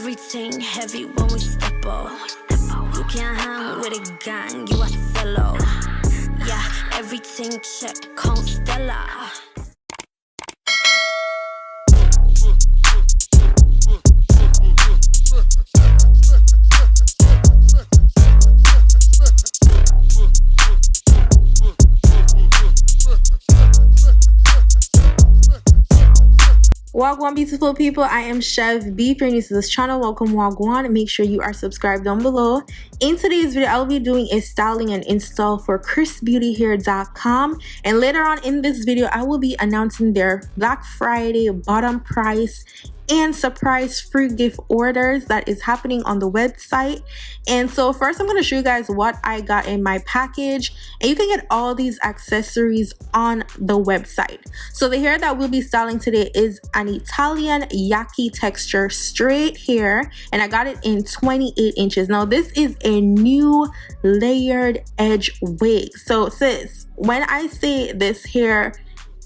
Everything heavy when we step up. You can't hang with a gang, you a fellow. Yeah, everything check, Constella. Wagwan beautiful people, I am Chef B. If you're new to this channel, welcome Wagwan. Make sure you are subscribed down below. In today's video, I'll be doing a styling and install for XrsBeautyHair.com, and later on in this video, I will be announcing their Black Friday bottom price and surprise free gift orders that is happening on the website. And so first I'm going to show you guys what I got in my package, and you can get all these accessories on the website. So the hair that we'll be styling today is an Italian yaki texture straight hair, and I got it in 28 inches. Now this is a new layered edge wig. So sis, when I say this hair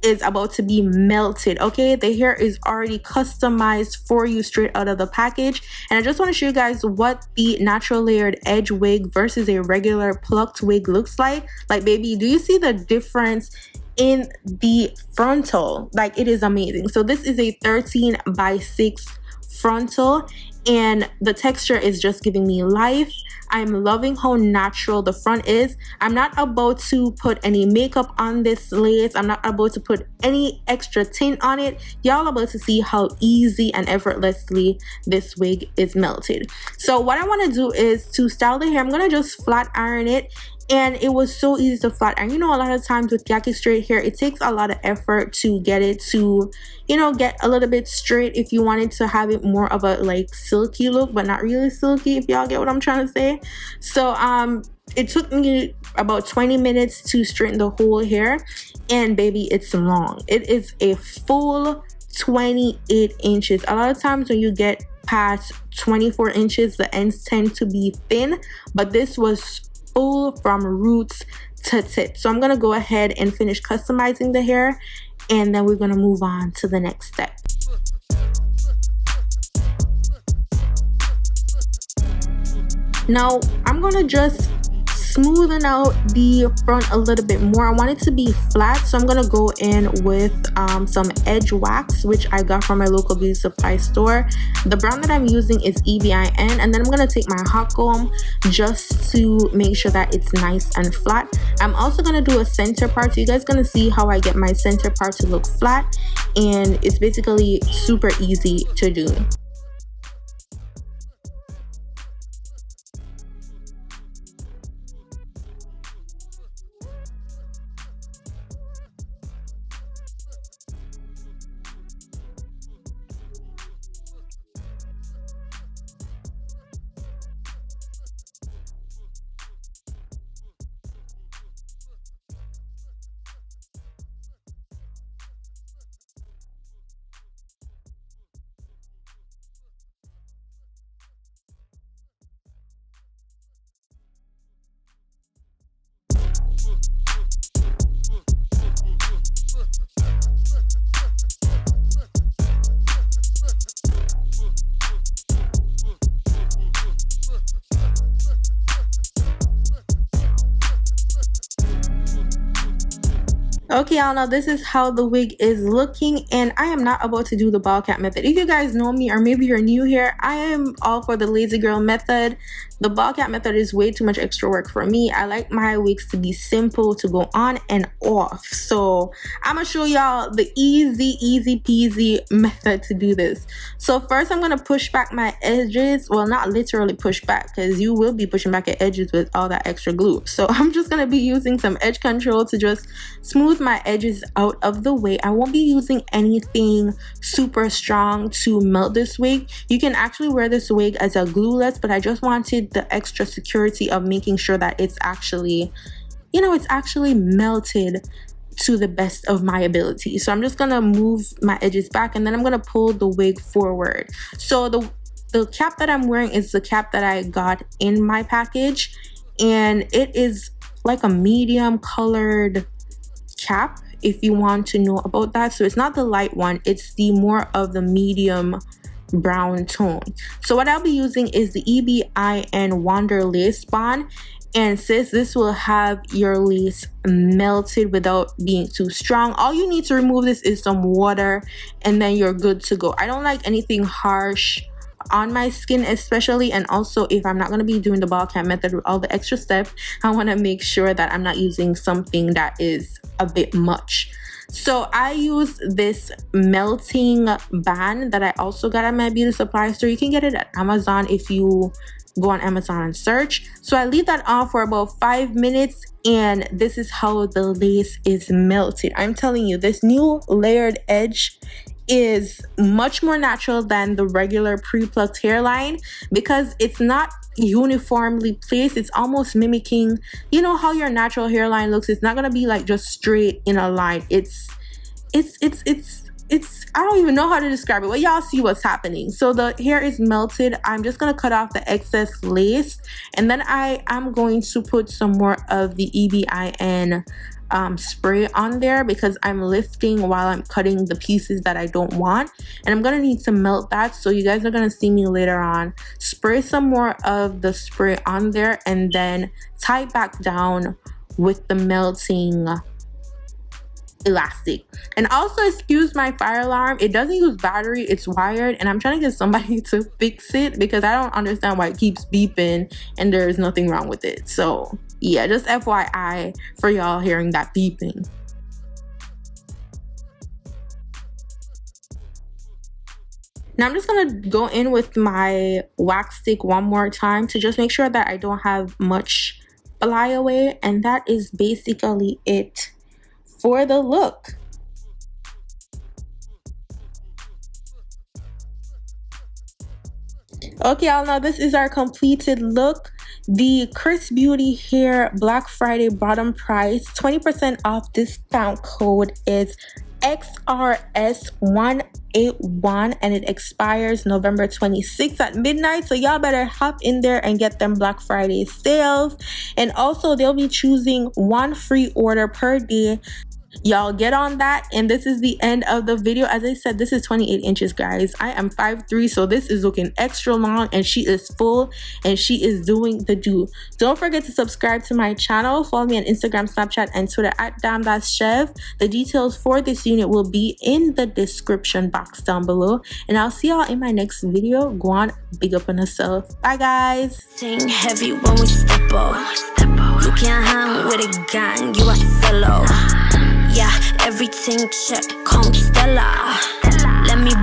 is about to be melted, okay, the hair is already customized for you straight out of the package. And I just want to show you guys what the natural layered edge wig versus a regular plucked wig looks like. Like, baby, do you see the difference in the frontal? Like, it is amazing. So this is a 13x6 frontal, and the texture is just giving me life. I'm loving how natural the front is. I'm not about to put any makeup on this lace. I'm not about to put any extra tint on it. Y'all about to see how easy and effortlessly this wig is melted. So what I want to do is to style the hair, I'm going to just flat iron it. And it was so easy to flat iron. You know, a lot of times with yaki straight hair, it takes a lot of effort to get it to, you know, get a little bit straight if you wanted to have it more of a like silky look, but not really silky, if y'all get what I'm trying to say. So it took me about 20 minutes to straighten the whole hair, and baby, it's long. It is a full 28 inches. A lot of times when you get past 24 inches, the ends tend to be thin, but this was full from roots to tip. So I'm gonna go ahead and finish customizing the hair, and then we're gonna move on to the next step. Now I'm gonna just smoothen out the front a little bit more. I want it to be flat, so I'm gonna go in with some edge wax, which I got from my local beauty supply store. The brand that I'm using is EBIN, and then I'm gonna take my hot comb just to make sure that it's nice and flat. I'm also gonna do a center part, so you guys gonna see how I get my center part to look flat, and it's basically super easy to do. Okay, y'all, now this is how the wig is looking, and I am not about to do the ball cap method. If you guys know me, or maybe you're new here, I am all for the lazy girl method. The ball cap method is way too much extra work for me. I like my wigs to be simple, to go on and off. So I'm gonna show y'all the easy peasy method to do this. So first I'm gonna push back my edges. Well, not literally push back, because you will be pushing back your edges with all that extra glue. So I'm just gonna be using some edge control to just smooth my edges out of the way. I won't be using anything super strong to melt this wig. You can actually wear this wig as a glueless, but I just wanted the extra security of making sure that it's actually, you know, it's actually melted to the best of my ability. So I'm just gonna move my edges back, and then I'm gonna pull the wig forward. So the cap that I'm wearing is the cap that I got in my package, and it is like a medium colored cap, if you want to know about that. So it's not the light one, it's the more of the medium brown tone. So what I'll be using is the EBIN Wander Lace Bond. And sis, this will have your lace melted without being too strong. All you need to remove this is some water, and then you're good to go. I don't like anything harsh on my skin, especially, and also if I'm not going to be doing the ball cap method with all the extra steps, I want to make sure that I'm not using something that is a bit much. So I use this melting band that I also got at my beauty supply store. You can get it at Amazon if you go on Amazon and search. So I leave that on for about 5 minutes, and this is how the lace is melted. I'm telling you, this new layered edge is much more natural than the regular pre-plucked hairline because it's not uniformly placed. It's almost mimicking, you know, how your natural hairline looks. It's not gonna be like just straight in a line. It's I don't even know how to describe it. Well, y'all see what's happening. So the hair is melted. I'm just gonna cut off the excess lace, and then I am going to put some more of the EBIN spray on there because I'm lifting while I'm cutting the pieces that I don't want, and I'm gonna need to melt that. So you guys are gonna see me later on spray some more of the spray on there and then tie it back down with the melting elastic. And also, excuse my fire alarm, it doesn't use battery, it's wired, and I'm trying to get somebody to fix it because I don't understand why it keeps beeping and there's nothing wrong with it. So yeah, just FYI for y'all hearing that beeping. Now I'm just gonna go in with my wax stick one more time to just make sure that I don't have much flyaway, and that is basically it for the look. Okay, y'all, now this is our completed look. The XrsBeauty Hair Black Friday bottom price 20% off discount code is XRS181, and it expires November 26th at midnight. So y'all better hop in there and get them Black Friday sales. And also they'll be choosing one free order per day. Y'all get on that. And this is the end of the video. As I said, this is 28 inches, guys. I am 5'3", so this is looking extra long, and she is full and she is doing the do. Don't forget to subscribe to my channel. Follow me on Instagram, Snapchat, and Twitter at damn_that's_chev. The details for this unit will be in the description box down below, and I'll see y'all in my next video. GWAN, big up on yourself. Bye, guys. Sing heavy when we step up. You can't hang with a gang, you a solo. Yeah, everything check, Constella. Let me